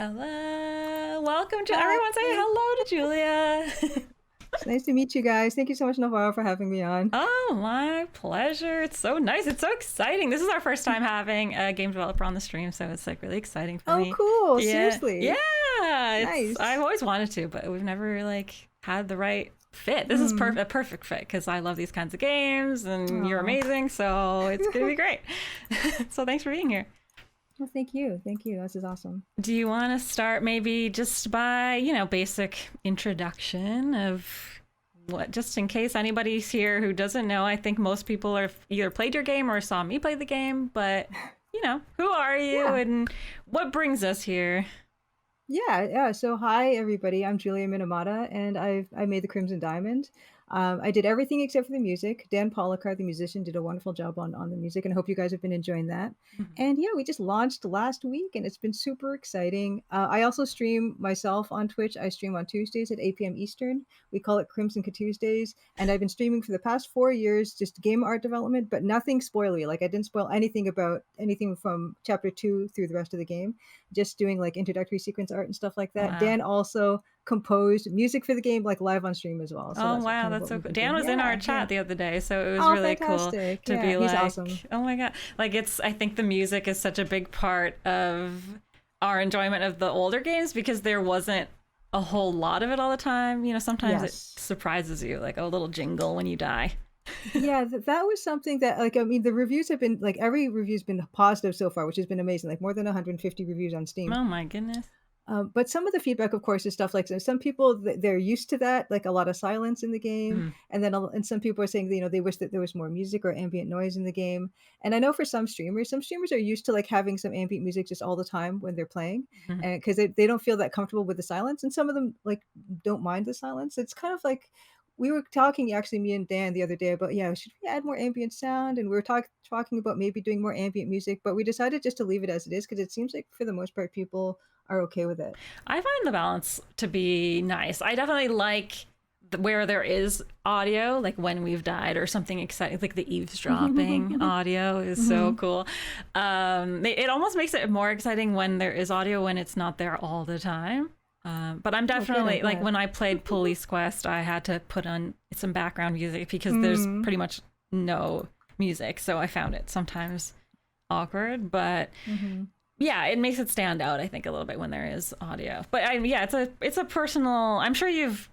Hello. Welcome to Hi. everyone say hello to Julia. It's nice to meet you guys. Thank you so much, Navarro, for having me on. Oh, my pleasure. It's so nice. It's so exciting. This is our first time having a game developer on the stream, so it's like really exciting for Oh, me. cool. Yeah. Yeah. Seriously. It's I've Nice. always wanted to, but we've never like had the right fit. This is Mm. a perfect fit because I love these kinds of games and you're Oh. amazing, so it's going to be great. So thanks for being here. Well, thank you. Thank you. This is awesome. Do you want to start maybe just by, basic introduction of what, just in case anybody's here who doesn't know? I think most people are either played your game or saw me play the game, but, who are you Yeah. and what brings us here? Yeah. So, hi everybody. I'm Julia Minamata, and I made the Crimson Diamond. I did everything except for the music. Dan Pollicar, the musician, did a wonderful job on the music, and I hope you guys have been enjoying that. Mhm. And yeah, we just launched last week, and it's been super exciting. I also stream myself on Twitch. I stream on Tuesdays at 8 p.m. Eastern. We call it Crimson Tuesdays, and I've been streaming for the past 4 years, just game art development, but nothing spoilery. Like I didn't spoil anything about anything from chapter 2 through the rest of the game, just doing like introductory sequence art and stuff like that. Wow. Dan also composed music for the game, like live on stream as well. So Oh that's wow, kind of that's what so we've cool. been Dan doing. was in our Yeah, yeah. chat the other day, so it was Oh, really cool fantastic. to Yeah, be he's like, awesome. oh my god, like I think the music is such a big part of our enjoyment of the older games because there wasn't a whole lot of it all the time. Sometimes it Yes. surprises you, like a little jingle when you die. Yeah, that was something that, like, I mean, the reviews have been like every review's been positive so far, which has been amazing. Like more than 150 reviews on Steam. Oh my goodness. But some of the feedback, of course, is stuff like, so some people they're used to that, like a lot of silence in the game, Mm. and then and some people are saying that, they wish that there was more music or ambient noise in the game. And I know for some streamers are used to like having some ambient music just all the time when they're playing, Mhm. and because they don't feel that comfortable with the silence, and some of them like don't mind the silence. It's kind of like we were talking actually, me and Dan the other day about, yeah, should we add more ambient sound, and we were talking about maybe doing more ambient music, but we decided just to leave it as it is because it seems like for the most part people are okay with it. I find the balance to be nice. I definitely like where there is audio, like when we've died or something exciting, like the eavesdropping audio is so Mhm. cool. It almost makes it more exciting when there is audio when it's not there all the time. But I'm Oh, good, I'm definitely like glad. when I played Police Quest, I had to put on some background music because there's Mm, pretty much no music, so I found it sometimes awkward. But mhm. yeah, it makes it stand out, I think, a little bit when there is audio. But yeah, it's a personal. I'm sure you've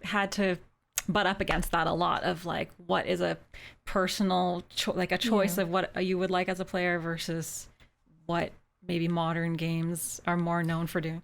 had to butt up against that a lot of like what is a personal like a choice Yeah. of what you would like as a player versus what maybe modern games are more known for doing.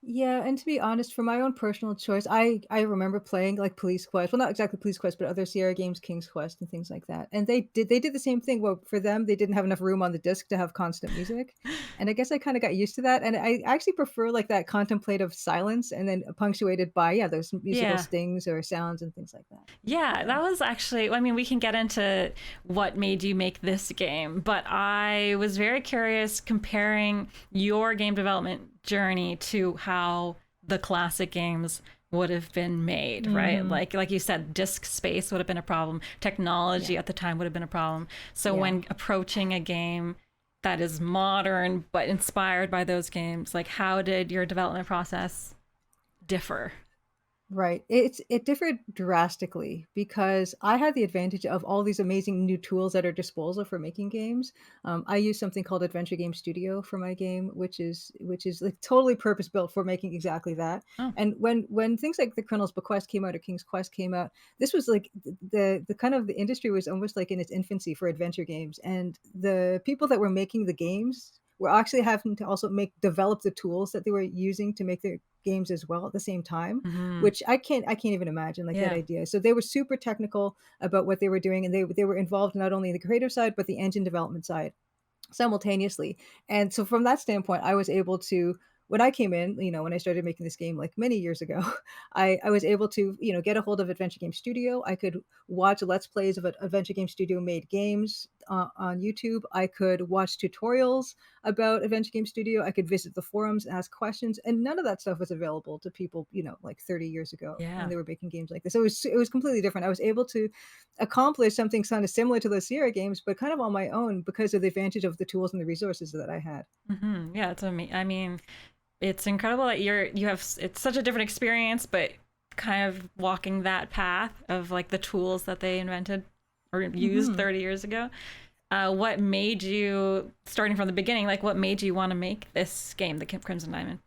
Yeah, and to be honest, for my own personal choice, I remember playing like Police Quest. Well, not exactly Police Quest, but other Sierra games, King's Quest, and things like that. And they did the same thing. Well, for them, they didn't have enough room on the disc to have constant music, and I guess I kind of got used to that. And I actually prefer like that contemplative silence, and then punctuated by, yeah, those musical Yeah. stings or sounds and things like that. Yeah, Yeah. that was actually, I mean, we can get into what made you make this game, but I was very curious comparing your game development journey to how the classic games would have been made, right? Hmm. Like you said, disk space would have been a problem. Technology Yeah. at the time would have been a problem. So Yeah. when approaching a game that is modern but inspired by those games, like how did your development process differ? Right. It differed drastically because I had the advantage of all these amazing new tools at our disposal for making games. I use something called Adventure Game Studio for my game, which is like totally purpose built for making exactly that. Oh. And when things like the Colonel's Bequest came out or King's Quest came out, this was like the kind of the industry was almost like in its infancy for adventure games, and the people that were making the games were actually having to also make develop the tools that they were using to make their games as well at the same time, Hmm. which I can't even imagine like that Yeah. idea. So they were super technical about what they were doing, and they were involved not only in the creative side but the engine development side simultaneously. And so from that standpoint, I was able to, when I came in, when I started making this game like many years ago, I was able to, get a hold of Adventure Game Studio. I could watch let's plays of Adventure Game Studio made games. on YouTube. I could watch tutorials about Adventure Game Studio. I could visit the forums, ask questions, and none of that stuff was available to people, like 30 years ago when Yeah. they were making games like this. It was completely different. I was able to accomplish something kind of similar to those Sierra games, but kind of on my own because of the advantage of the tools and the resources that I had. Yeah, it's amazing. I mean, it's incredible that you have it's such a different experience, but kind of walking that path of like the tools that they invented or used Mhm. 30 years ago. What made you, starting from the beginning, like what made you want to make this game, the Crimson Diamond?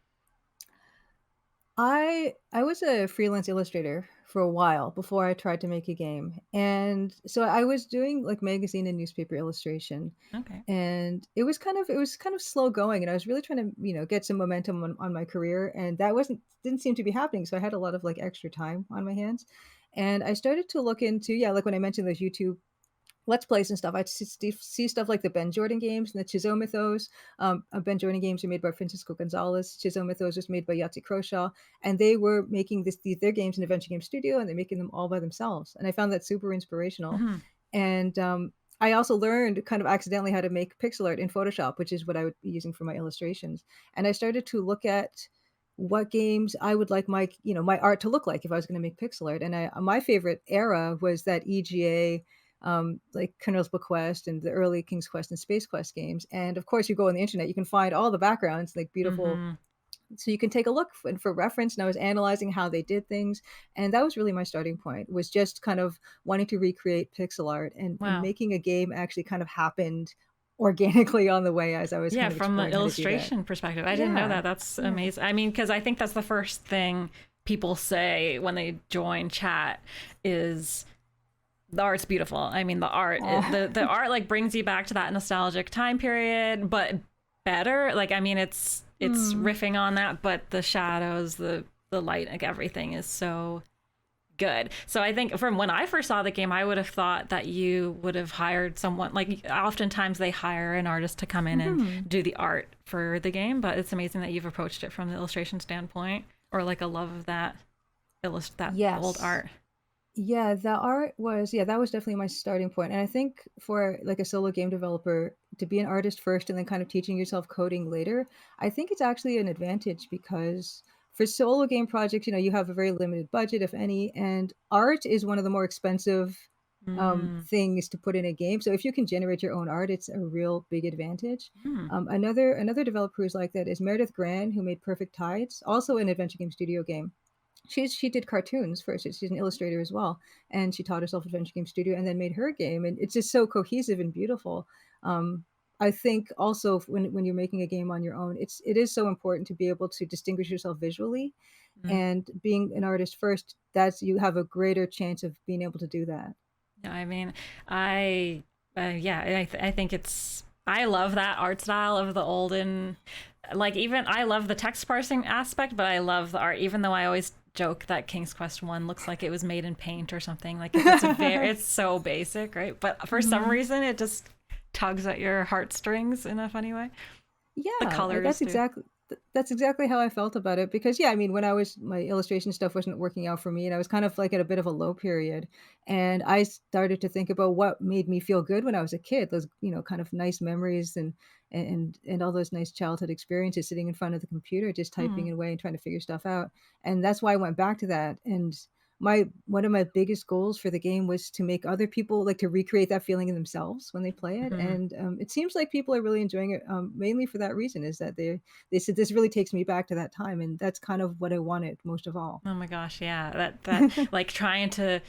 I was a freelance illustrator for a while before I tried to make a game. And so I was doing like magazine and newspaper illustration. Okay. And it was kind of slow going, and I was really trying to, get some momentum on my career, and that didn't seem to be happening. So I had a lot of like extra time on my hands. And I started to look into, yeah, like when I mentioned those YouTube Let's Plays and stuff. I'd see stuff like the Ben Jordan games and the Chizo Mythos. Ben Jordan games are made by Francisco Gonzalez. Chizo Mythos was made by Yahtzee Croshaw, and they were making their games in Adventure Game Studio, and they're making them all by themselves. And I found that super inspirational. Hmm. And I also learned kind of accidentally how to make pixel art in Photoshop, which is what I would be using for my illustrations. And I started to look at what games I would like my art to look like if I was going to make pixel art. And my favorite era was that EGA, like Colonel's Bequest and the early King's Quest and Space Quest games. And of course, you go on the internet, you can find all the backgrounds, like beautiful, Hmm. so you can take a look for reference. And I was analyzing how they did things, and that was really my starting point, was just kind of wanting to recreate pixel art, and Wow. making a game actually kind of happened organically on the way as I was Yeah, kind of from the exploring how to do that. illustration perspective. I didn't know Yeah, that. That's yeah. amazing. I mean, because I think that's the first thing people say when they join chat is the art's beautiful. I mean, Aw. the art like brings you back to that nostalgic time period, but better. Like, I mean, it's Mm. riffing on that, but the shadows, the light, like everything is so good. So I think from when I first saw the game, I would have thought that you would have hired someone. Like, oftentimes they hire an artist to come in and Mhm. do the art for the game, but it's amazing that you've approached it from the illustration standpoint, or like a love of that old Yes. art. Yeah, that was definitely my starting point. And I think for like a solo game developer to be an artist first and then kind of teaching yourself coding later, I think it's actually an advantage because for solo game projects, you have a very limited budget, if any, and art is one of the more expensive Mm. things to put in a game. So if you can generate your own art, it's a real big advantage. Mm. Another developer who's like that is Meredith Gran, who made Perfect Tides, also an Adventure Game Studio game. She did cartoons first. She's an illustrator as well, and she taught herself Adventure Game Studio, and then made her game, and it's just so cohesive and beautiful. Um, I think also when you're making a game on your own, it is so important to be able to distinguish yourself visually, Mm. and being an artist first, that's you have a greater chance of being able to do that. Yeah, I mean, I yeah, I think I love that art style of the olden, like even I love the text parsing aspect, but I love the art. Even though I always joke that King's Quest One looks like it was made in paint or something, like because it's so basic, right? But for some Mhm. reason, it just tugs at your heartstrings in a funny way. The Yeah, colors do. that's exactly how I felt about it because yeah, I mean, when I was my illustration stuff wasn't working out for me, and I was kind of like at a bit of a low period, and I started to think about what made me feel good when I was a kid, those, kind of nice memories, and all those nice childhood experiences sitting in front of the computer just Mm. typing away and trying to figure stuff out. And that's why I went back to that. And my one of my biggest goals for the game was to make other people like to recreate that feeling in themselves when they play it. Hmm. And it seems like people are really enjoying it, mainly for that reason, is that they said this really takes me back to that time, and that's kind of what I wanted most of all. Oh my gosh, yeah. That like trying to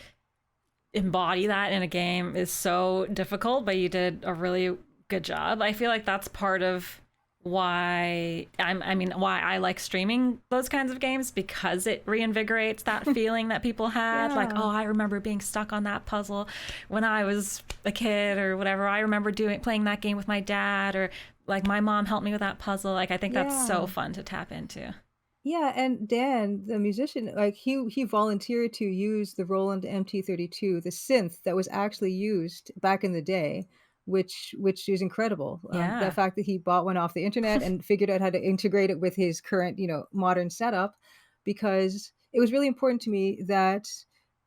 embody that in a game is so difficult, but you did a really good job. I feel like that's part of why I like streaming those kinds of games, because it reinvigorates that feeling that people had. Like, Yeah. oh, I remember being stuck on that puzzle when I was a kid or whatever. I remember playing that game with my dad, or like my mom helped me with that puzzle. Like, I think that's so Yeah. fun to tap into. Yeah, and Dan, the musician, like he volunteered to use the Roland MT32, the synth that was actually used back in the day, which is incredible. The Yeah. fact that he bought one off the internet and figured out how to integrate it with his current, modern setup, because it was really important to me that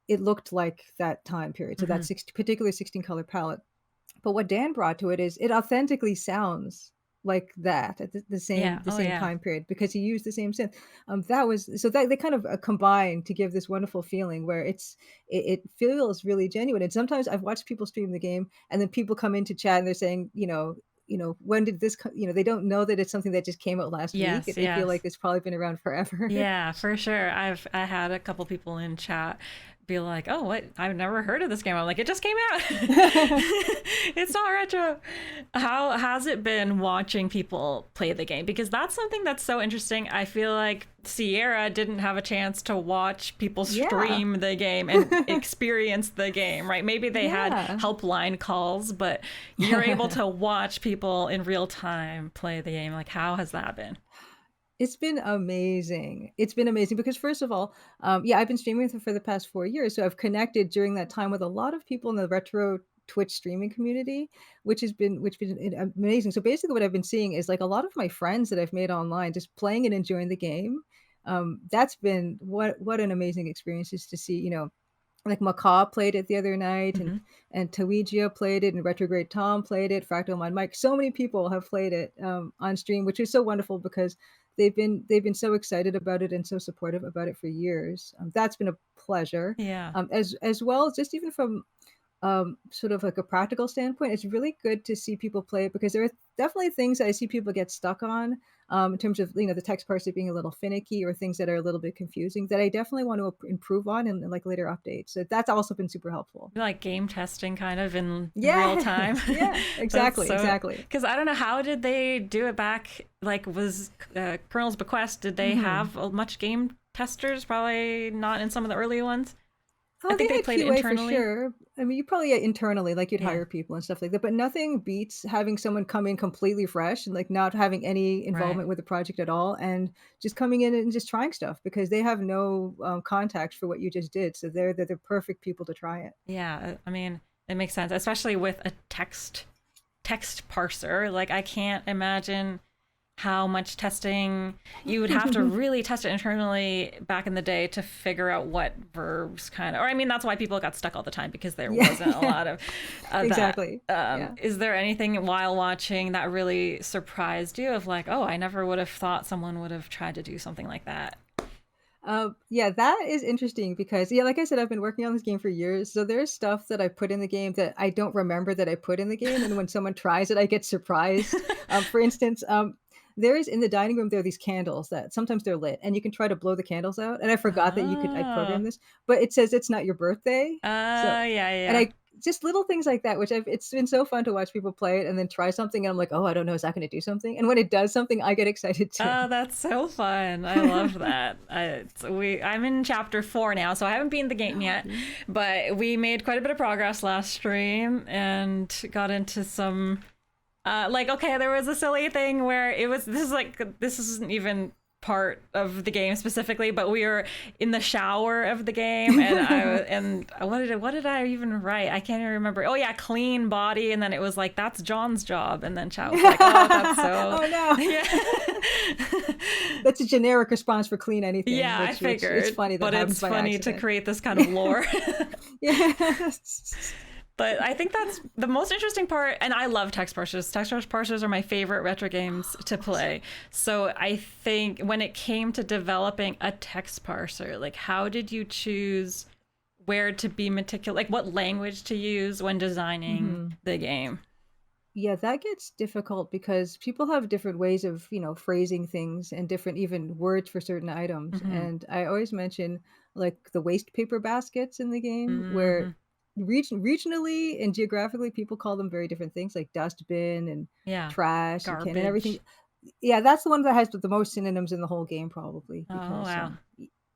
it looked like that time period. So that Hmm. particular 16 color palette But what Dan brought to it is it authentically sounds like that at Yeah. the Oh same yeah. time period because he used the same synth. That was so that they kind of combined to give this wonderful feeling where it feels really genuine. And sometimes I've watched people stream the game, and then people come into chat and they're saying, when did this? They don't know that it's something that just came out last week. Yes. They feel Yes. like it's probably been around forever. Yeah, for sure. I had a couple people in chat be like, "Oh, what? I've never heard of this game." I'm like, "It just came out. It's not retro." How has it been watching people play the game? Because that's something that's so interesting. I feel like Sierra didn't have a chance to watch people Yeah. stream the game and experience the game, right? Maybe they had Yeah. helpline calls, but you're able to watch people in real time play the game. Like, how has that been? It's been amazing. It's been amazing because first of all, yeah, I've been streaming for the past 4 years, so I've connected during that time with a lot of people in the retro Twitch streaming community, which been amazing. So basically, what I've been seeing is like a lot of my friends that I've made online just playing and enjoying the game. That's been what an amazing experience is to see. Like Macaw played it the other night, and Hmm. Tawigia played it, and Retrograde Tom played it, Fractal Mind Mike. So many people have played it on stream, which is so wonderful because they've been so excited about it and so supportive about it for years. That's been a pleasure, Yeah. as well as just even from sort of like a practical standpoint, it's really good to see people play it because there are definitely things that I see people get stuck on in terms of the text parser being a little finicky or things that are a little bit confusing that I definitely want to improve on in like later updates. So that's also been super helpful. Like game testing kind of in real time. Yes, yeah, That's exactly, so, exactly. because I don't know, how did they do it back? Like, was Colonel's Bequest, did they Hmm. have much game testers? Probably not in some of the early ones. I Oh, think they they had played it QA for internally. sure. I mean, you probably internally, like you'd Yeah, hire people and stuff like that, but nothing beats having someone come in completely fresh and like not having any right. involvement with the project at all, and just coming in and just trying stuff because they have no context for what you just did. So they're the perfect people to try it. Yeah, I mean, it makes sense, especially with a text parser. Like, I can't imagine how much testing you would have to really test it internally back in the day to figure out what verbs kind of, or I mean, that's why people got stuck all the time, because there Yeah, wasn't a yeah, lot of that. exactly. Yeah. Is there anything while watching that really surprised you, of like, oh, I never would have thought someone would have tried to do something like that? Yeah, that is interesting because, yeah, like I said, I've been working on this game for years. So there's stuff that I put in the game that I don't remember that I put in the game. And when someone tries it, I get surprised. For instance, there is in the dining room, there are these candles that sometimes they're lit and you can try to blow the candles out. And I forgot that I Oh, programmed this, but it says it's not your birthday. So, yeah, and yeah. I, just little things like that, it's been so fun to watch people play it and then try something. And I'm like, oh, I don't know, is that going to do something? And when it does something, I get excited too. Oh, that's so fun. I love that. I'm in chapter 4 now, so I haven't beaten the game yet, but we made quite a bit of progress last stream and got into some like, okay, there was a silly thing where this isn't even part of the game specifically, but we were in the shower of the game, and what did I even write? I can't even remember. Oh yeah, clean body, and then it was like, that's John's job, and then Chat was like, oh, that's so, Oh no. yeah. That's a generic response for clean anything, Yeah, I which it's figured, funny that but happens it's by funny to accident. create this kind of lore. Yes. But I think that's the most interesting part, and I love text parsers. Text parsers are my favorite retro games to play. So I think when it came to developing a text parser, like, how did you choose where to be meticulous, like what language to use when designing Mhm. the game? Yeah, that gets difficult because people have different ways of, phrasing things and different even words for certain items. Mm-hmm. And I always mention like the waste paper baskets in the game where Mm-hmm. regionally and geographically people call them very different things like dustbin and Yeah, trash and can and everything. garbage. Yeah, that's the one that has the most synonyms in the whole game probably Oh because wow.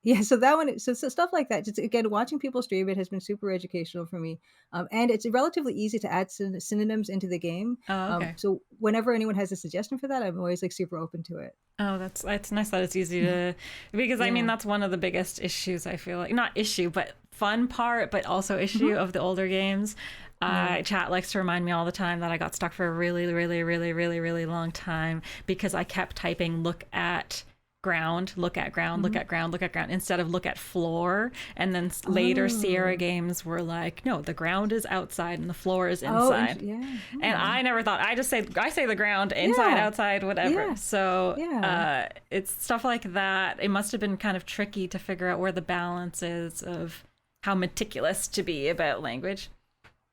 yeah, so that one, so stuff like that. Just again, watching people stream it has been super educational for me, and it's relatively easy to add synonyms into the game. Oh okay. So whenever anyone has a suggestion for that, I'm always like super open to it. Oh, that's nice that it's easy to, because I mean, Yeah. that's one of the biggest issues, I feel like, not issue, but fun part, but also issue Hmm. of the older games. Yeah. Chat likes to remind me all the time that I got stuck for a really, really, really, really, really long time because I kept typing "look at ground, look at ground, look Hmm. at ground, look at ground, instead of look at floor. And then later Sierra Oh. games were like, no, the ground is outside and the floor is Oh, inside. yeah. And Oh. I never thought, I say the ground, inside, Yeah. outside, whatever. Yeah. So Yeah. it's stuff like that. It must have been kind of tricky to figure out where the balance is of how meticulous to be about language.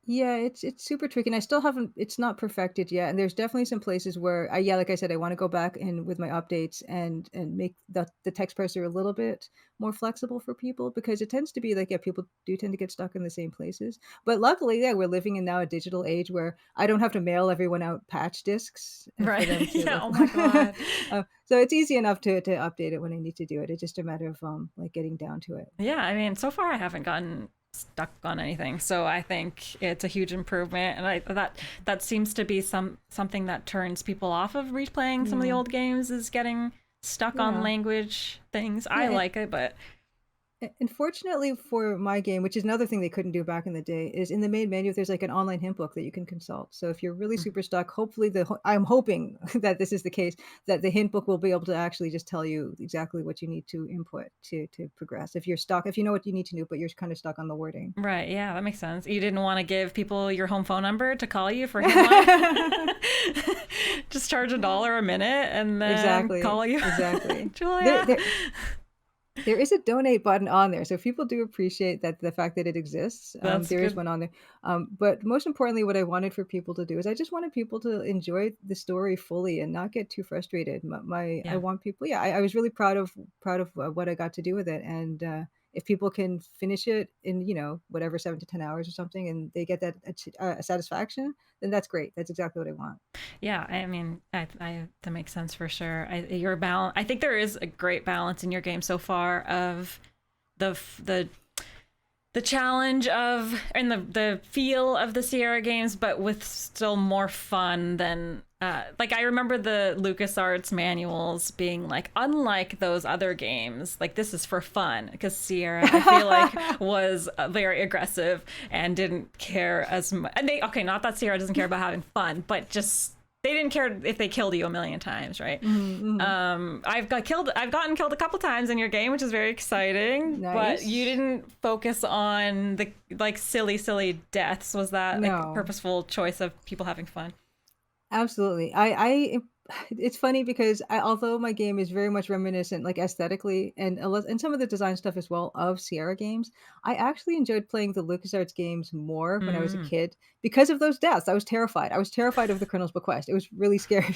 Yeah, it's super tricky, and I still haven't it's not perfected yet, and there's definitely some places where yeah, like I said, I wanna go back and with my updates and make the text parser a little bit more flexible for people because it tends to be like, yeah, people do tend to get stuck in the same places. But luckily, yeah, we're living in now a digital age where I don't have to mail everyone out patch discs, for Right. them to Yeah. like Oh my God. so it's easy enough to update it when I need to do it. It's just a matter of, like, getting down to it. Yeah, I mean, so far I haven't gotten stuck on anything, so I think it's a huge improvement, and that seems to be something that turns people off of replaying some of the Yeah. old games is getting stuck on Yeah. language things. I Yeah, like it, but Unfortunately for my game, which is another thing they couldn't do back in the day, is in the main menu, there's like an online hint book that you can consult. So if you're really super stuck, hopefully I'm hoping that this is the case, that the hint book will be able to actually just tell you exactly what you need to input to progress. If you're stuck, if you know what you need to do, but you're kind of stuck on the wording. right, yeah, that makes sense. You didn't want to give people your home phone number to call you for hotline. Just charge $1 a minute and then Exactly, call you, exactly. There, Julia. there, There is a donate button on there, so people do appreciate that the fact that it exists. That's There is good. one on there. But most importantly, what I wanted for people to do is I just wanted people to enjoy the story fully and not get too frustrated. I Yeah. want people. Yeah, I was really proud of what I got to do with it, and if people can finish it in whatever 7 to 10 hours or something, and they get that satisfaction, then that's great. That's exactly what I want. Yeah, I mean, that makes sense for sure. Your balance. I think there is a great balance in your game so far of the the challenge of and the feel of the Sierra games, but with still more fun than like I remember the LucasArts manuals being like, unlike those other games, like this is for fun because Sierra I feel like was very aggressive and didn't care as much. And they okay, not that Sierra doesn't care about having fun, but just they didn't care if they killed you a million times, right? Hmm. I've gotten killed a couple times in your game, which is very exciting. But you Nice. didn't focus on the like silly deaths. Was that like a No. purposeful choice of people having fun? Absolutely. It's funny because although my game is very much reminiscent, like aesthetically and some of the design stuff as well of Sierra games, I actually enjoyed playing the LucasArts games more when I was a Mm. kid because of those deaths. I was terrified. I was terrified of the Colonel's Bequest. It was really scary.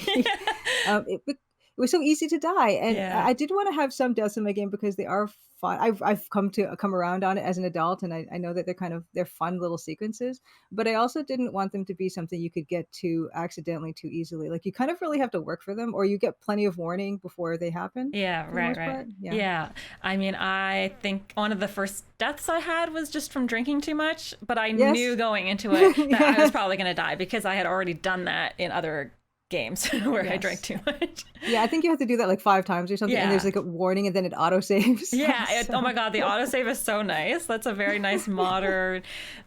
It was so easy to die, and Yeah. I did want to have some deaths in my game because they are fun. I've come around on it as an adult, and I know that they're fun little sequences. But I also didn't want them to be something you could get to accidentally too easily. Like, you kind of really have to work for them, or you get plenty of warning before they happen Yeah, for the right, most right. part. Yeah. Yeah. I mean, I think one of the first deaths I had was just from drinking too much, but I knew Yes. going into it that I was Yeah. probably going to die because I had already done that in other games where I drank Yes. too much. Yeah, I think you have to do that, like, 5 times or something, and there's, Yeah. like, a warning, and then it autosaves. Oh my So God, the autosave is so nice. That's a very nice modern,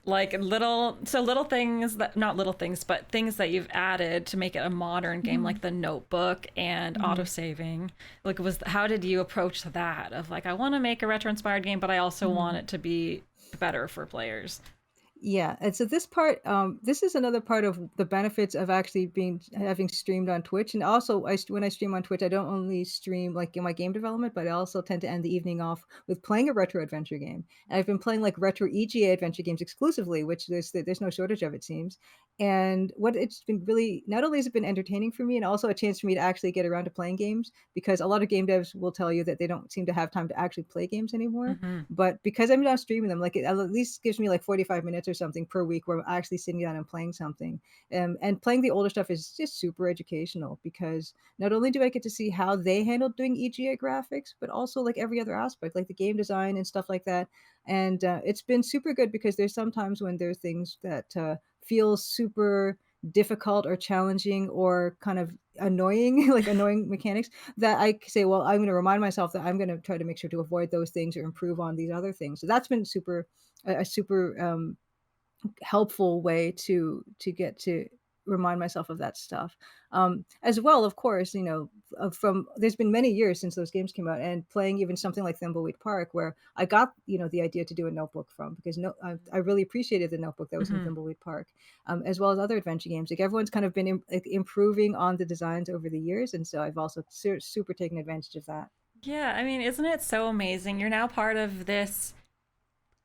like little things that, not little things, but things that you've added to make it a modern game, Mhm, like the notebook and mhm, autosaving. Like, how did you approach that of like, I want to make a retro inspired game, but I also want mhm. it to be better for players? Yeah, and so this is another part of the benefits of actually being having streamed on Twitch, and also when I stream on Twitch, I don't only stream like in my game development, but I also tend to end the evening off with playing a retro adventure game. And I've been playing like retro EGA adventure games exclusively, which there's no shortage of, it seems. And what it's been really not only has it been entertaining for me, and also a chance for me to actually get around to playing games, because a lot of game devs will tell you that they don't seem to have time to actually play games anymore. Hmm. But because I'm now streaming them, like, it at least gives me, like, 45 minutes or something per week where I'm actually sitting down and playing something. And playing the older stuff is just super educational because not only do I get to see how they handled doing EGA graphics, but also, like, every other aspect, like the game design and stuff like that. And, it's been super good because there's sometimes when there's things that, feel super difficult or challenging or kind of annoying, like annoying mechanics, that I say, well, I'm going to remind myself that I'm going to try to make sure to avoid those things or improve on these other things. So that's been a super helpful way to get to. remind myself of that stuff. As well, of course, from there's been many years since those games came out, and playing even something like Thimbleweed Park, where I got the idea to do a notebook from, because no, I really appreciated the notebook that was in Hmm. Thimbleweed Park, as well as other adventure games. Like everyone's kind of been like, improving on the designs over the years, and so I've also super taken advantage of that. Yeah, I mean, isn't it so amazing? You're now part of this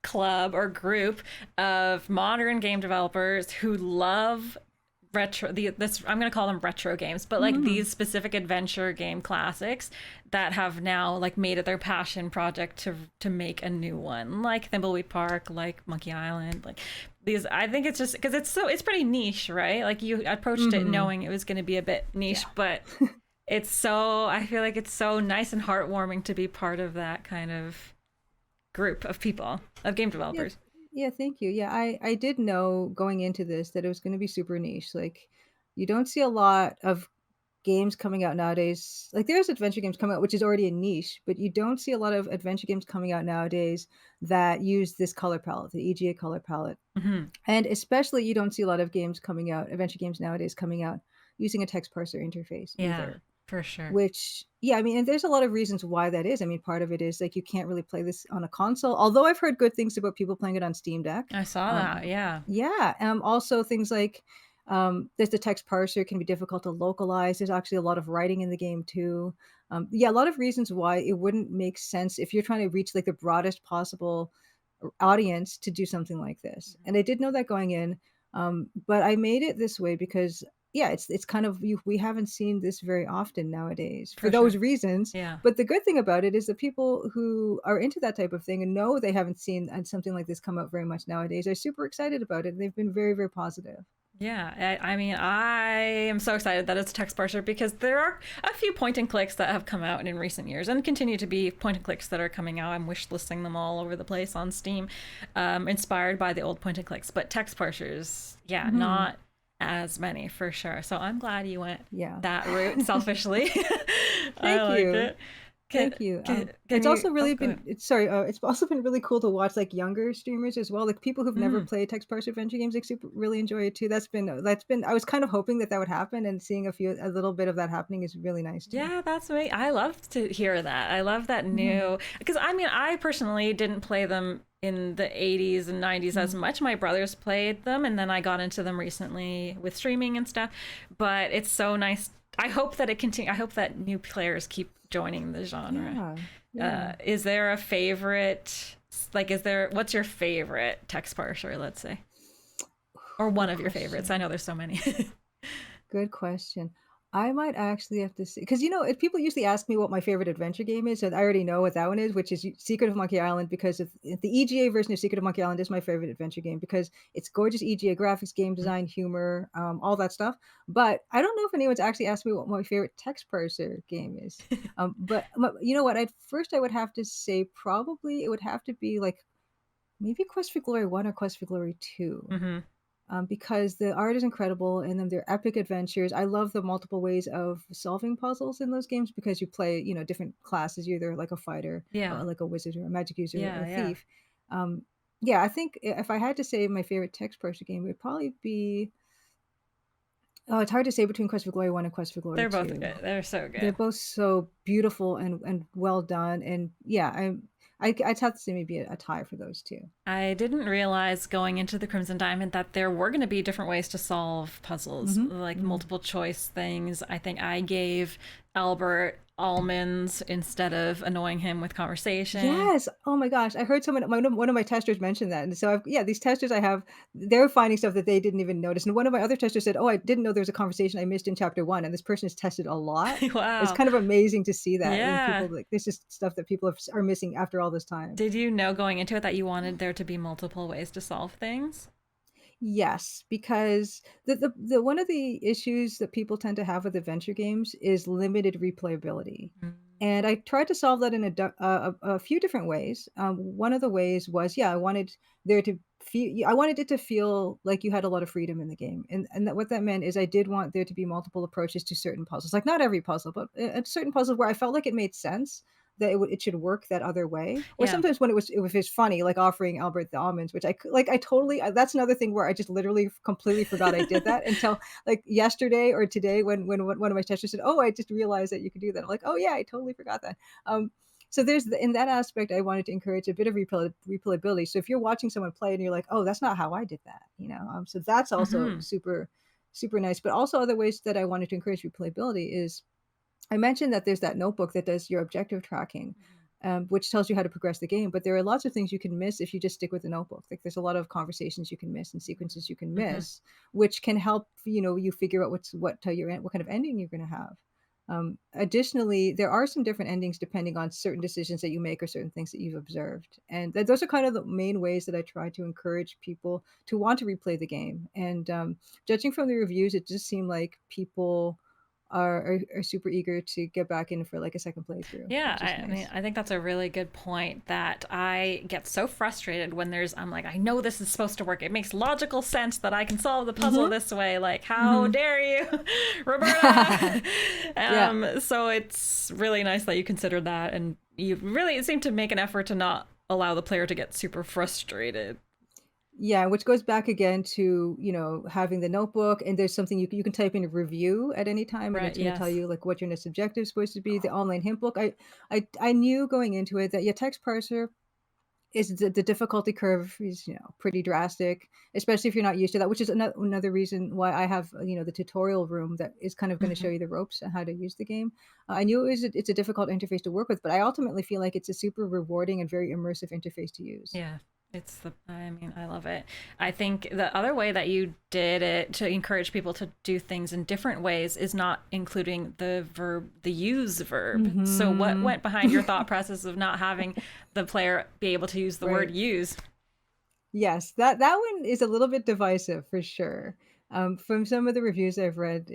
club or group of modern game developers who love this I'm going to call them retro games, but like Hmm. these specific adventure game classics that have now like made it their passion project to make a new one, like Thimbleweed Park, like Monkey Island, like these. I think it's just because it's pretty niche, right? Like you approached it Hmm. knowing it was going to be a bit niche, Yeah. but I feel like it's so nice and heartwarming to be part of that kind of group of people, of game Yeah, developers. yeah, thank you. Yeah, I did know going into this that it was going to be super niche. Like, you don't see a lot of games coming out nowadays. Like, there's adventure games coming out, which is already a niche, but you don't see a lot of adventure games coming out nowadays that use this color palette, the EGA color palette. Hmm. And especially, you don't see a lot of games coming out, adventure games nowadays coming out using a text parser interface Yeah, either. for sure. Which, yeah, I mean, and there's a lot of reasons why that is. I mean, part of it is like you can't really play this on a console, although I've heard good things about people playing it on Steam Deck. I saw that. Um, Yeah. yeah, also things like there's the text parser can be difficult to localize. There's actually a lot of writing in the game too. Yeah, a lot of reasons why it wouldn't make sense if you're trying to reach like the broadest possible audience to do something like this. And I did know that going in, but I made it this way because yeah, it's kind of we haven't seen this very often nowadays for For sure. those reasons. Yeah. But the good thing about it is the people who are into that type of thing and know they haven't seen something like this come out very much nowadays are super excited about it. They've been very, very positive. Yeah. I mean, I am so excited that it's a text parser because there are a few point and clicks that have come out in recent years and continue to be point and clicks that are coming out. I'm wish listing them all over the place on Steam, inspired by the old point and clicks. But text parsers, yeah, Hmm. not as many for sure. So I'm glad you went Yeah. that route selfishly. I Thank like you. it. Thank you. Can It's you? also Oh, really go been ahead. it's also been really cool to watch like younger streamers as well, like people who've never Mm. played text parser adventure games, like super really enjoy it too. That's been I was kind of hoping that that would happen, and seeing a little bit of that happening is really nice too. Yeah, that's me. I love to hear that. I love that Hmm. new because I mean, I personally didn't play them in the 80s and 90s as Hmm. much. My brothers played them and then I got into them recently with streaming and stuff. But it's so nice. I hope that it continue. I hope that new players keep joining the genre. Yeah. Yeah. Is there a favorite what's your favorite text parser, let's say? Or one Good of your favorites? I question. know there's so many. Good question. I might actually have to see because if people usually ask me what my favorite adventure game is, and I already know what that one is, which is Secret of Monkey Island, because if the EGA version of Secret of Monkey Island is my favorite adventure game because it's gorgeous EGA graphics, game design, humor, all that stuff. But I don't know if anyone's actually asked me what my favorite text parser game is. But you know what? At first, I would have to say probably it would have to be like maybe Quest for Glory 1 or Quest for Glory 2, Hmm. because the art is incredible and then they're epic adventures. I love the multiple ways of solving puzzles in those games because you play, different classes. You're either like a fighter, Yeah. like a wizard, or a magic user, or Yeah, a yeah. thief. Um, yeah, I think if I had to say my favorite text person game, it would probably be. Oh, it's hard to say between Quest for Glory 1 and Quest for Glory They're both 2. good. They're so They're good. both so beautiful and well done. And yeah, I'd have to say maybe a tie for those two. I didn't realize going into the Crimson Diamond that there were going to be different ways to solve puzzles, Hmm. like Hmm. multiple choice things. I think I gave Albert almonds instead of annoying him with conversation. Yes. Oh my gosh. I heard one of my testers mention that. And so yeah, these testers I have, they're finding stuff that they didn't even notice. And one of my other testers said, "Oh, I didn't know there was a conversation I missed in chapter 1." And this person has tested a lot. It's Wow. kind of amazing to see that in Yeah. people, like this is stuff that people are missing after all this time. Did you know going into it that you wanted there to be multiple ways to solve things? Yes, because the one of the issues that people tend to have with adventure games is limited replayability. Mm. And I tried to solve that in a few different ways. One of the ways was, yeah, I wanted it to feel like you had a lot of freedom in the game, and what that meant is I did want there to be multiple approaches to certain puzzles, like not every puzzle, but certain puzzles where I felt like it made sense. that it should work that other way. Or Yeah. sometimes when it was funny, like offering Albert the almonds, which I totally that's another thing where I just literally completely forgot I did that until like yesterday or today when one of my testers said, "Oh, I just realized that you could do that." I'm like, "Oh yeah, I totally forgot that." So in that aspect, I wanted to encourage a bit of replayability. So if you're watching someone play and you're like, "Oh, that's not how I did that," so that's also Hmm. super nice. But also other ways that I wanted to encourage replayability is I mentioned that there's that notebook that does your objective tracking, which tells you how to progress the game. But there are lots of things you can miss if you just stick with the notebook. Like there's a lot of conversations you can miss and sequences you can Hmm. miss, which can help you figure out what kind of ending you're going to have. Additionally, there are some different endings depending on certain decisions that you make or certain things that you've observed, and those are kind of the main ways that I try to encourage people to want to replay the game. And judging from the reviews, it just seemed like people are super eager to get back in for like a second playthrough, Yeah, which is I mean, nice. I think that's a really good point that I get so frustrated when I'm like, I know this is supposed to work. It makes logical sense that I can solve the puzzle Mhm. this way. Like, how Mhm. dare you, Roberta? Yeah. So it's really nice that you considered that and you really seem to make an effort to not allow the player to get super frustrated. Yeah, which goes back again to, having the notebook, and there's something you can type in a review at any time, and Right, it's gonna tell yes. you, like, what your next objective is supposed to be. The online hint book, I knew going into it that, yeah, text parser is the difficulty curve is, pretty drastic, especially if you're not used to that, which is another reason why I have, the tutorial room that is kind of gonna show Hmm. you the ropes on how to use the game. I knew it's a difficult interface to work with, but I ultimately feel like it's a super rewarding and very immersive interface to use. Yeah, I mean, I love it. I think the other way that you did it to encourage people to do things in different ways is not including the use verb. So, what Mhm. went behind your thought process of not having the player be able to use the word Right. use? Yes, that one is a little bit divisive for sure. From some of the reviews I've read,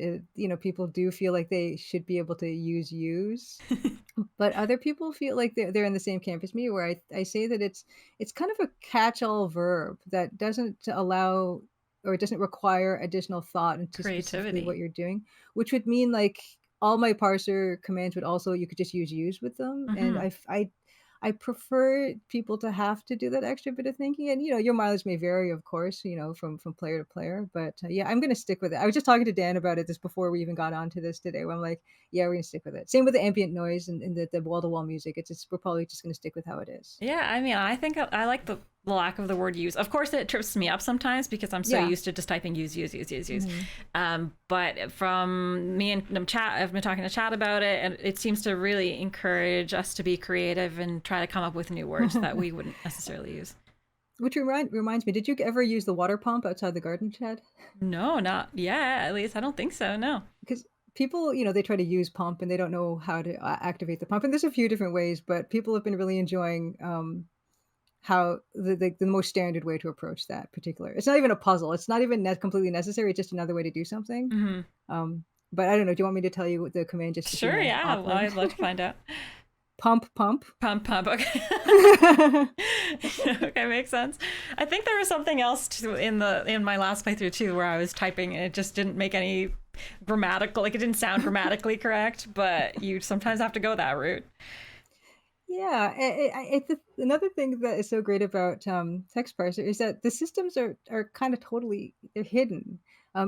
people do feel like they should be able to use, but other people feel like they're in the same camp as me, where I say that it's kind of a catch-all verb that doesn't allow or it doesn't require additional thought into specifically Creativity. what you're doing, which would mean like all my parser commands would also you could just use with them, and Hmm. I prefer people to have to do that extra bit of thinking, and your mileage may vary, of course, from player to player. But yeah, I'm gonna stick with it. I was just talking to Dan about it just before we even got onto this today. Where I'm like, yeah, we're gonna stick with it. Same with the ambient noise and the wall to wall music. It's just we're probably just gonna stick with how it is. Yeah, I mean, I think I like the lack of the word use. Of course, it trips me up sometimes because I'm so Yeah. used to just typing use. Hmm. But from me and chat, I've been talking to chat about it, and it seems to really encourage us to be creative and try to come up with new words that we wouldn't necessarily use. Which reminds me, did you ever use the water pump outside the garden shed? No, not yeah. At least I don't think so. No. Because people, they try to use pump and they don't know how to activate the pump. And there's a few different ways, but people have been really enjoying how the most standard way to approach that particular. It's not even a puzzle. It's not even completely necessary. It's just another way to do something. Hmm. But I don't know. Do you want me to tell you what the command just to see Sure. how Yeah. Well, awkward? I'd love to find out. Pump, pump. Pump, pump. Okay. Okay, makes sense. I think there was something else too in my last playthrough too, where I was typing and it just didn't make any grammatical, like it didn't sound grammatically correct. But you sometimes have to go that route. Yeah, another thing that is so great about text parser is that the systems are kind of totally they're hidden.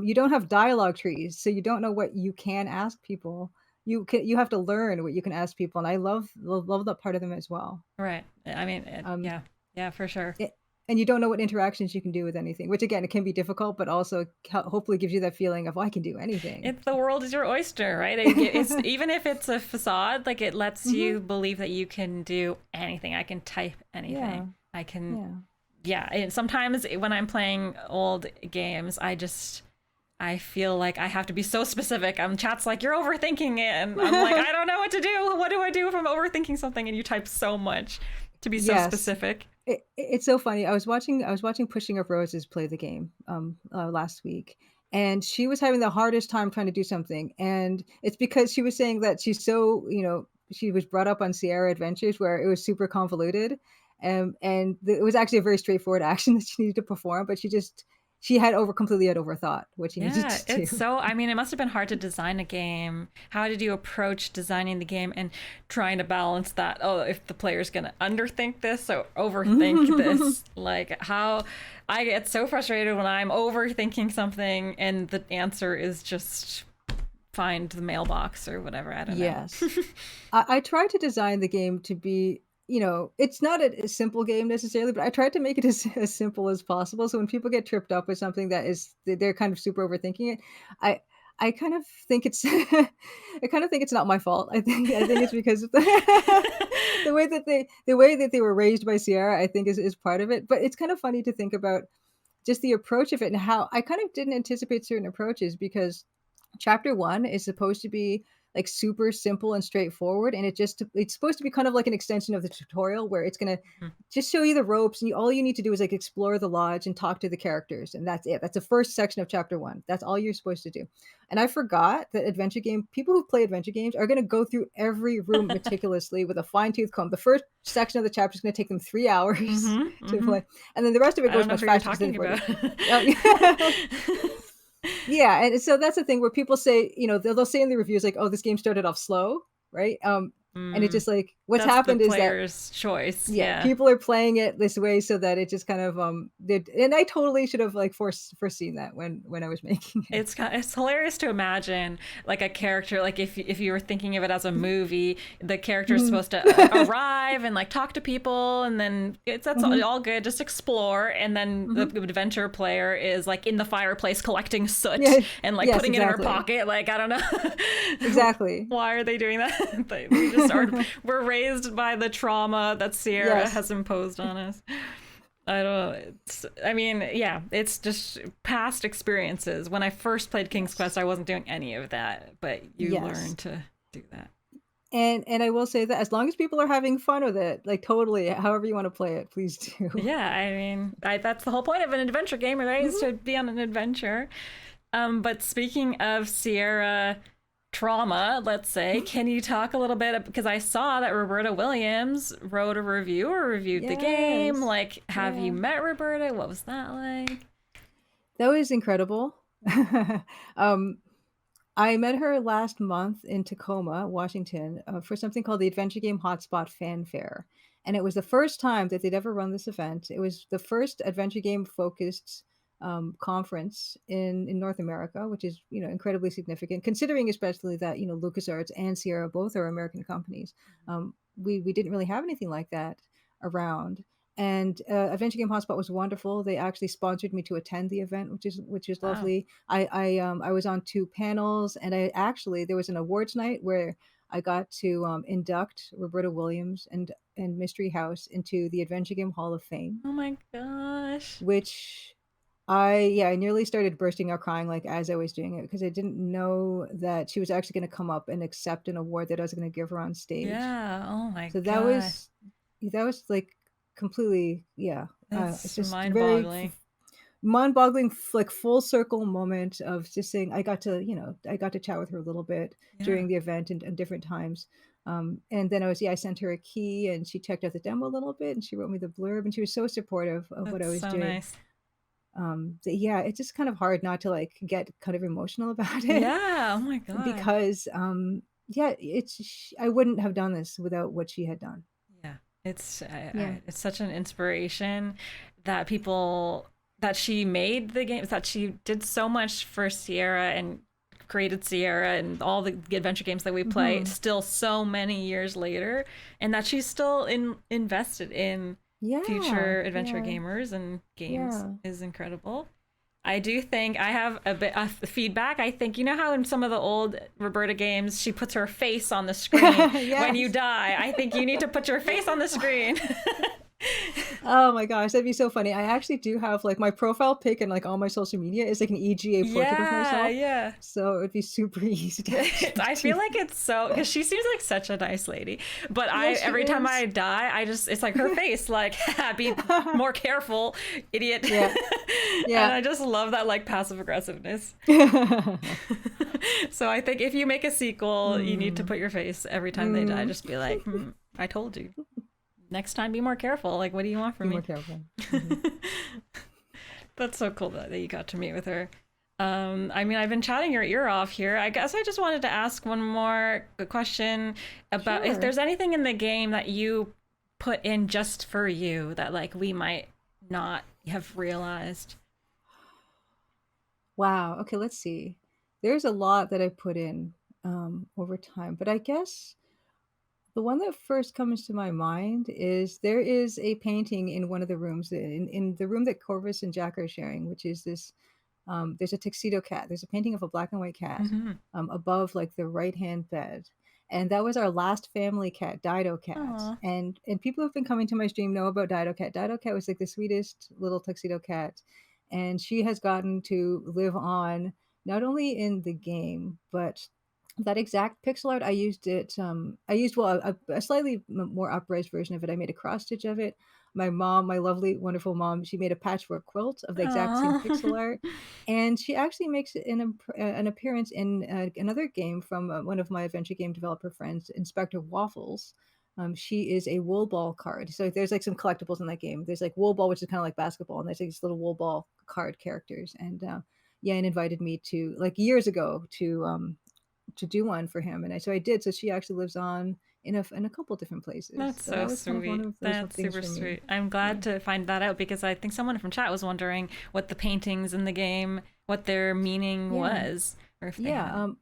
You don't have dialogue trees, so you don't know what you can ask people. You have to learn what you can ask people, and I love that part of them as well. Right. I mean, Um, yeah, yeah, for sure. it, and you don't know what interactions you can do with anything, which again it can be difficult, but also hopefully gives you that feeling of, oh, I can do anything. It's the world is your oyster, right? It's even if it's a facade, like it lets Hmm. you believe that you can do anything. I can type anything. Yeah, I can, yeah. yeah. And sometimes when I'm playing old games, I feel like I have to be so specific. Chat's like, you're overthinking it. And I'm like, I don't know what to do. What do I do if I'm overthinking something? And you type so much to be so Yes. specific. It's so funny. I was watching Pushing Up Roses play the game last week, and she was having the hardest time trying to do something, and it's because she was saying that she's so she was brought up on Sierra Adventures where it was super convoluted, and it was actually a very straightforward action that she needed to perform, but she completely had overthought what she needed Yeah, to it's do. so, I mean, it must have been hard to design a game. How did you approach designing the game and trying to balance that? Oh, if the player's gonna underthink this or overthink this, like how I get so frustrated when I'm overthinking something and the answer is just find the mailbox or whatever. I don't know. Yes. I tried to design the game to be, it's not a simple game necessarily, but I tried to make it as simple as possible. So when people get tripped up with something they're kind of super overthinking it, I I kind of think it's I kind of think it's not my fault. I think it's because of the way that they were raised by Sierra, I think is part of it. But it's kind of funny to think about just the approach of it and how I kind of didn't anticipate certain approaches because chapter 1 is supposed to be like super simple and straightforward, and it's supposed to be kind of like an extension of the tutorial where it's going to just show you the ropes, and all you need to do is like explore the lodge and talk to the characters, and that's it. That's the first section of chapter 1. That's all you're supposed to do. And I forgot that adventure game people who play adventure games are going to go through every room meticulously with a fine-tooth comb. The first section of the chapter is going to take them 3 hours to play, and then the rest of it I goes don't know much who you're faster. talking about. Yeah, and so that's the thing where people say, they'll say in the reviews like, "Oh, this game started off slow," right? And it's just like what's That's the happened is that player's choice. yeah, Yeah. people are playing it this way so that it just kind of did, and I totally should have like foreseen that when I was making it. It's hilarious to imagine like a character, like if you were thinking of it as a movie, the character is supposed to arrive and like talk to people, and then that's all good, just explore, and then the adventure player is like in the fireplace collecting soot and like putting it in her pocket. Like I don't know exactly why are they doing that? We just we're raised by the trauma that Sierra has imposed on us. I don't know. It's just past experiences. When I first played King's Quest, I wasn't doing any of that, but you learn to do that. And I will say that as long as people are having fun with it, like totally, however you want to play it, please do. Yeah, I mean, that's the whole point of an adventure game, right? Is to be on an adventure. But speaking of Sierra trauma, let's say, can you talk a little bit, because I saw that Roberta Williams wrote a review or reviewed the game. Like, have you met Roberta? What was that like? That was incredible. I met her last month in Tacoma, Washington, for something called the Adventure Game Hotspot Fanfare. And it was the first time that they'd ever run this event. It was the first adventure game focused conference in North America, which is incredibly significant, considering especially that LucasArts and Sierra both are American companies. We didn't really have anything like that around. And Adventure Game Hotspot was wonderful. They actually sponsored me to attend the event, which is lovely. I was on 2 panels, and there was an awards night where I got to induct Roberta Williams and Mystery House into the Adventure Game Hall of Fame. Oh my gosh! Which I nearly started bursting out crying like as I was doing it, because I didn't know that she was actually going to come up and accept an award that I was going to give her on stage. Yeah. Oh my god. So that was like completely It's just mind-boggling. Mind-boggling, like full circle moment of just saying I got to chat with her a little bit during the event and different times. And then I sent her a key, and she checked out the demo a little bit, and she wrote me the blurb, and she was so supportive of what I was doing. Nice. It's just kind of hard not to like get kind of emotional about it. Yeah. Oh my god. Because I wouldn't have done this without what she had done. Yeah. It's such an inspiration that she made the games, that she did so much for Sierra and created Sierra and all the adventure games that we play still so many years later, and that she's still invested in future adventure gamers and games is incredible. I do think I have a bit of feedback. I think, how in some of the old Roberta games, she puts her face on the screen when you die. I think you need to put your face on the screen. Oh my gosh, that'd be so funny. I actually do have like my profile pic and like all my social media is like an EGA portrait of myself. Yeah. So it'd be super easy to I feel like it's so, because she seems like such a nice lady. But every time I die, it's like her face, like, be more careful, idiot. Yeah. And I just love that like passive aggressiveness. So I think if you make a sequel, you need to put your face every time they die. Just be like, I told you. Next time, be more careful. Like, what do you want from me? Be more careful. That's so cool that you got to meet with her. I mean, I've been chatting your ear off here. I guess I just wanted to ask one more question about if Sure. there's anything in the game that you put in just for you that like we might not have realized. Wow. Okay, let's see. There's a lot that I put in over time, but I guess the one that first comes to my mind is there is a painting in one of the rooms in the room that Corvus and Jack are sharing, which is this. There's a tuxedo cat. There's a painting of a black and white cat Mm-hmm. above like the right hand bed, and that was our last family cat, Dido Cat. Aw. And people who've been coming to my stream know about Dido Cat. Dido Cat was like the sweetest little tuxedo cat, and she has gotten to live on not only in the game but that exact pixel art I used it I used well a slightly more upres version of it. I made a cross stitch of it. My mom, my lovely wonderful mom, she made a patchwork quilt of the exact same Aw. pixel art, and she actually makes an appearance in another game from one of my adventure game developer friends, Inspector Waffles. She is a wool ball card. So there's like some collectibles in that game. There's like wool ball, which is kind of like basketball, and there's like these little wool ball card characters. And yeah, and invited me to like years ago to do one for him, and so I did. So she actually lives on in a couple different places. That's So so that was kind of one sweet. of those That's things super for me. sweet. I'm glad Yeah, to find that out because I think someone from chat was wondering what the paintings in the game, what their meaning yeah, was, or if they yeah. had.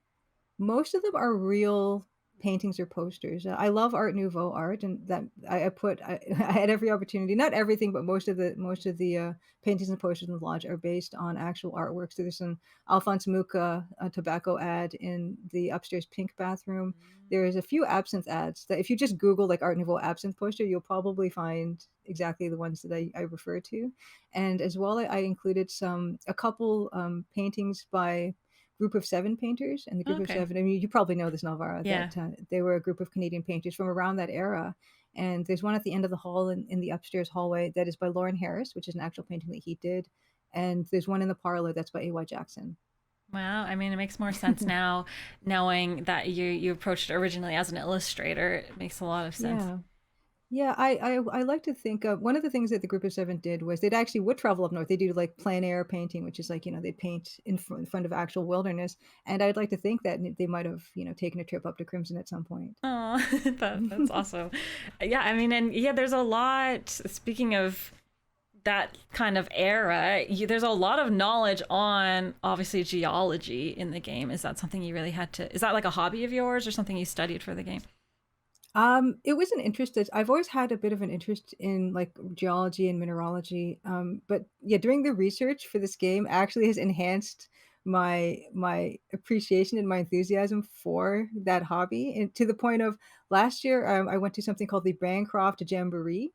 Most of them are real paintings or posters. I love Art Nouveau art, and that I put I had every opportunity, not everything, but most of the paintings and posters in the lodge are based on actual artworks. So there's an Alphonse Mucha tobacco ad in the upstairs pink bathroom. There's a few absinthe ads that if you just Google like Art Nouveau absinthe poster, you'll probably find exactly the ones that I refer to. And as well, I included a couple paintings by Group of Seven painters, and the Group of Okay. Seven. I mean, you probably know this, Navarra. Yeah. That they were a group of Canadian painters from around that era. And there's one at the end of the hall in the upstairs hallway that is by Lauren Harris, which is an actual painting that he did. And there's one in the parlor that's by A.Y. Jackson. Wow. I mean, it makes more sense now knowing that you approached it originally as an illustrator. It makes a lot of sense. Yeah. Yeah, I like to think of one of the things that the Group of Seven did was they'd actually would travel up north. They do like plein air painting, which is like they'd paint in front of actual wilderness. And I'd like to think that they might have taken a trip up to Crimson at some point. Oh, that's awesome. Yeah, I mean, and yeah, there's a lot. Speaking of that kind of era, there's a lot of knowledge on obviously geology in the game. Is that something you really had to? Is that like a hobby of yours or something you studied for the game? It was an interest that I've always had a bit of an interest in like geology and mineralogy. But yeah, doing the research for this game actually has enhanced my appreciation and my enthusiasm for that hobby, and to the point of last year, I went to something called the Bancroft Jamboree,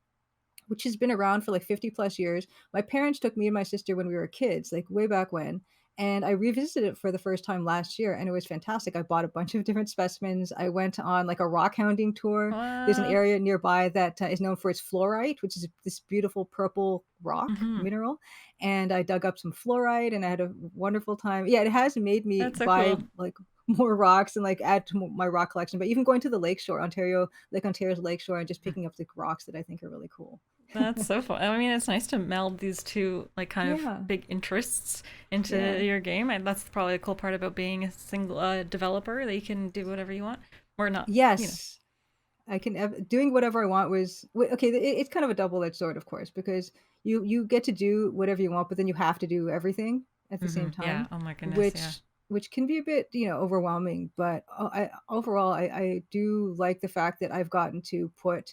which has been around for like 50 plus years. My parents took me and my sister when we were kids, like way back when. And I revisited it for the first time last year, and it was fantastic. I bought a bunch of different specimens. I went on like a rock hounding tour. There's an Wow. area nearby that is known for its fluorite, which is this beautiful purple rock Mm-hmm. mineral. And I dug up some fluorite, and I had a wonderful time. Yeah, it has made me That's so buy cool. like more rocks and like add to my rock collection. But even going to the lakeshore, Lake Ontario's lakeshore, and just picking up the rocks that I think are really cool. That's so fun. I mean, it's nice to meld these two like kind of Yeah, big interests into yeah. your game. And that's probably the cool part about being a single developer that you can do whatever you want or not. You know. Yes, I can. Doing whatever I want was okay. It's kind of a double-edged sword, of course, because you get to do whatever you want, but then you have to do everything at the Mm-hmm. same Yeah. time, Oh my goodness. Yeah. which can be a bit overwhelming. But overall, I do like the fact that I've gotten to put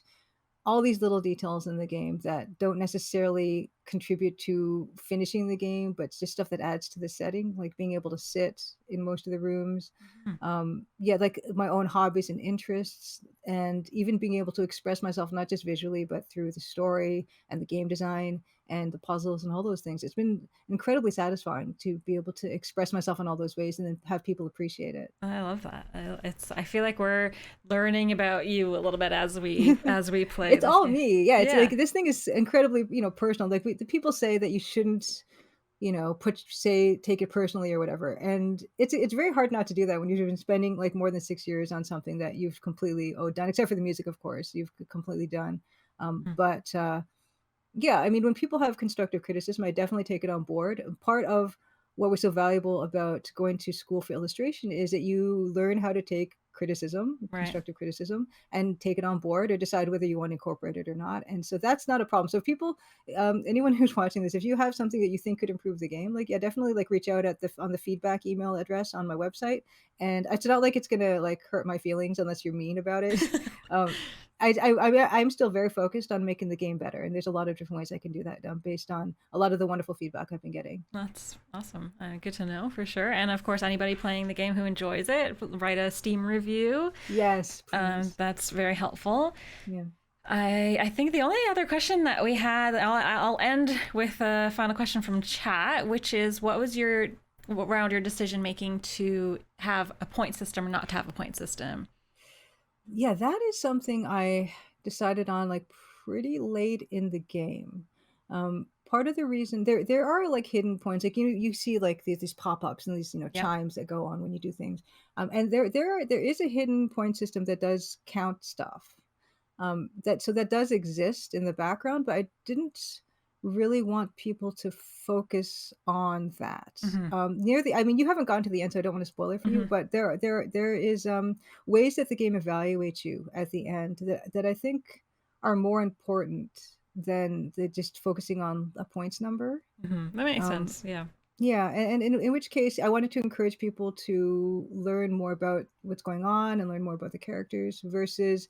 all these little details in the game that don't necessarily contribute to finishing the game, but it's just stuff that adds to the setting, like being able to sit in most of the rooms. Mhm. Yeah, like my own hobbies and interests, and even being able to express myself not just visually, but through the story and the game design and the puzzles and all those things. It's been incredibly satisfying to be able to express myself in all those ways and then have people appreciate it. I love that. I feel like we're learning about you a little bit as we play It's this all game. me. Yeah, it's like Yeah. this thing is incredibly, personal. Like the people say that you shouldn't, take it personally or whatever. And it's very hard not to do that when you've been spending like more than 6 years on something that you've completely done, except for the music, of course, you've completely done. Mm. But yeah, I mean, when people have constructive criticism, I definitely take it on board. Part of what was so valuable about going to school for illustration is that you learn how to take criticism, Right. constructive criticism, and take it on board or decide whether you want to incorporate it or not. And so that's not a problem. So if people, anyone who's watching this, if you have something that you think could improve the game, like, yeah, definitely like reach out at the on the feedback email address on my website. And it's not like it's gonna like hurt my feelings unless you're mean about it. um, I'm still very focused on making the game better, and there's a lot of different ways I can do that, based on a lot of the wonderful feedback I've been getting. That's awesome. Good to know for sure. And of course, anybody playing the game who enjoys it, write a Steam review. Yes, please. That's very helpful. Yeah. I think the only other question that we had, I'll end with a final question from chat, which is what was your around your decision making to have a point system or not to have a point system? Yeah, that is something I decided on like pretty late in the game. Part of the reason there are like hidden points, like you see like these pop-ups and these Yep. chimes that go on when you do things, and there is a hidden point system that does count stuff. That does exist in the background, but I didn't really want people to focus on that. Mm-hmm. Near the, I mean, you haven't gotten to the end, so I don't want to spoil it for you. Mm-hmm. But there is ways that the game evaluates you at the end that I think are more important than the just focusing on a points number. Mm-hmm. That makes Um, sense. Yeah. yeah, and in which case, I wanted to encourage people to learn more about what's going on and learn more about the characters versus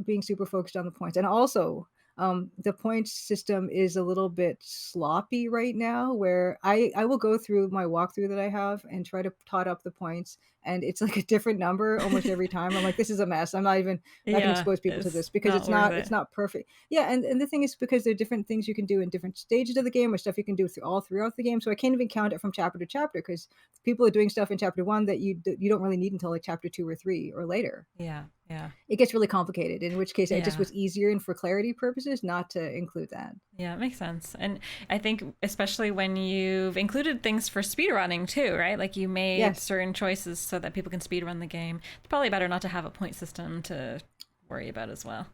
being super focused on the points. And also, the points system is a little bit sloppy right now, where I will go through my walkthrough that I have and try to tot up the points, and it's like a different number almost every time. I'm like, this is a mess. I'm not going to Yeah. expose people to It's this because not worth it's it. not perfect. Yeah, and the thing is because there are different things you can do in different stages of the game or stuff you can do all throughout the game. So I can't even count it from chapter to chapter because people are doing stuff in chapter one that you don't really need until like chapter two or three or later. Yeah. Yeah. It gets really complicated. In which case, it just Yeah. was easier and for clarity purposes not to include that. Yeah, it makes sense. And I think especially when you've included things for speedrunning too, right? Like you made Yes. certain choices so that people can speedrun the game. It's probably better not to have a point system to worry about as well.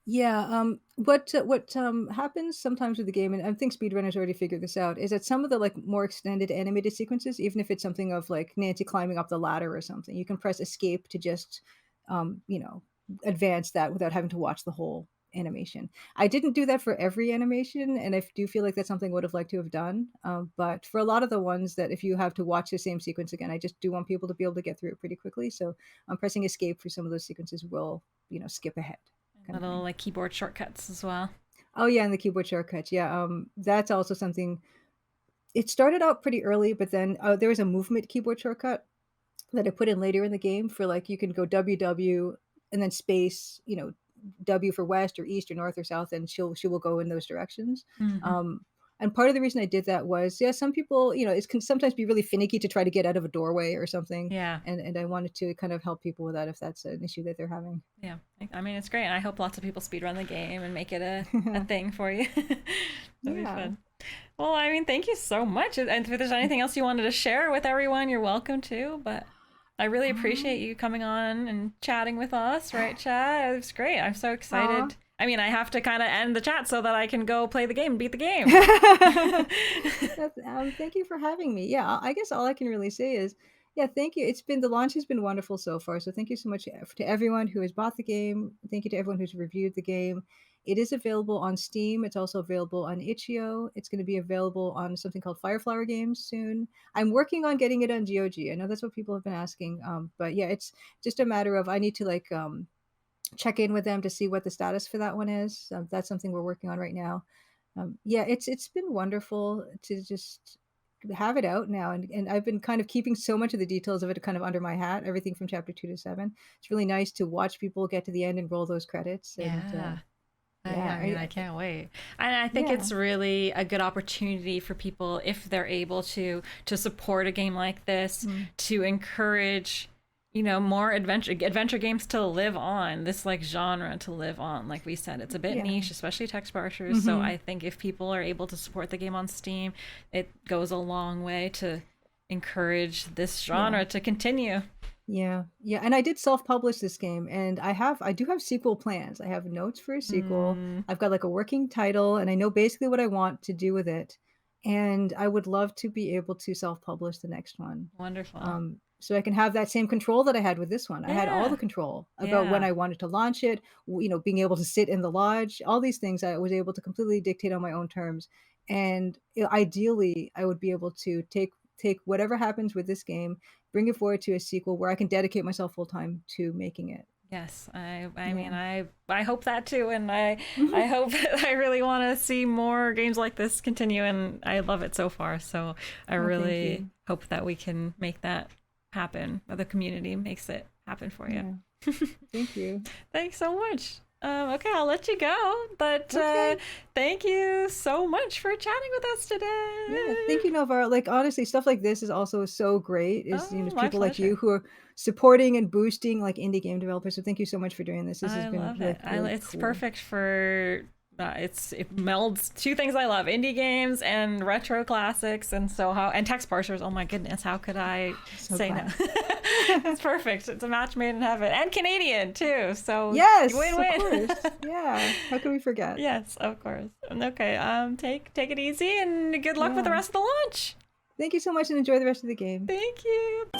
Yeah, what happens sometimes with the game, and I think speedrunners already figured this out, is that some of the like more extended animated sequences, even if it's something of like Nancy climbing up the ladder or something, you can press escape to just, um, you know, advance that without having to watch the whole animation. I didn't do that for every animation, and I do feel like that's something I would have liked to have done. But for a lot of the ones that if you have to watch the same sequence again, I just do want people to be able to get through it pretty quickly. So pressing escape for some of those sequences will, skip ahead kind of Little thing. like keyboard shortcuts as well. Oh yeah, and the keyboard shortcuts. Yeah, that's also something. It started out pretty early, but then there was a movement keyboard shortcut that I put in later in the game for like you can go WW and then space, W for west or east or north or south, and she will go in those directions. Hmm. Um, and part of the reason I did that was, yeah, some people, it can sometimes be really finicky to try to get out of a doorway or something, Yeah. and I wanted to kind of help people with that if that's an issue that they're having. Yeah. I mean, it's great. And I hope lots of people speedrun the game and make it a thing for you. That'd be Yeah. fun. Well, I mean, thank you so much. And if there's anything else you wanted to share with everyone, you're welcome to. But I really appreciate Um, you coming on and chatting with us, right, Chad? It was great. I'm so aw. excited. I mean, I have to kind of end the chat so that I can go play the game and beat the game. Thank you for having me. Yeah, I guess all I can really say is, yeah, thank you. The launch has been wonderful so far. So thank you so much to everyone who has bought the game. Thank you to everyone who's reviewed the game. It is available on Steam. It's also available on itch.io. It's going to be available on something called Fireflower Games soon. I'm working on getting it on GOG. I know that's what people have been asking. But yeah, it's just a matter of I need to like check in with them to see what the status for that one is. That's something we're working on right now. Yeah, it's been wonderful to just have it out now, and I've been kind of keeping so much of the details of it kind of under my hat, everything from chapter 2 to 7. It's really nice to watch people get to the end and roll those credits, and Yeah. yeah, I mean, I can't wait. And I think yeah, it's really a good opportunity for people, if they're able to support a game like this, mm, to encourage, more adventure games to live on, this like genre to live on. Like we said, it's a bit yeah, niche, especially text parsers. So hmm, I think if people are able to support the game on Steam, it goes a long way to encourage this yeah. genre to continue. Yeah, yeah, and I did self-publish this game, and I do have sequel plans. I have notes for a sequel. Hmm. I've got like a working title, and I know basically what I want to do with it. And I would love to be able to self-publish the next one, Wonderful. so I can have that same control that I had with this one. I had all Yeah. the control about when Yeah. I wanted to launch it. Being able to sit in the lodge, all these things I was able to completely dictate on my own terms. And ideally, I would be able to take whatever happens with this game, bring it forward to a sequel where I can dedicate myself full time to making it. Yes, I mean Yeah. I hope that too, and I hope I really want to see more games like this continue, and I love it so far. So I Oh, thank really you. hope that we can make that happen, or the community makes it happen for you. Yeah. Thank you. Thanks so much. Okay, I'll let you go, but Okay. thank you so much for chatting with us Yeah, today. thank you, Navarro. Like honestly, stuff like this is also so great. Oh, Is my people like you pleasure. who are supporting and boosting like indie game developers. So thank you so much for doing this. This has I been love it. like really It's cool. perfect for it melds two things I love: indie games and retro classics. And so how and text parsers. Oh my goodness, how could I So say no? glad. It's perfect. It's a match made in heaven, and Canadian too. So Yes, of win-win. course. Yeah. How could we forget? Yes, of course. Okay. Take it easy and good luck with the Yeah. rest of the launch. Thank you so much and enjoy the rest of the game. Thank you.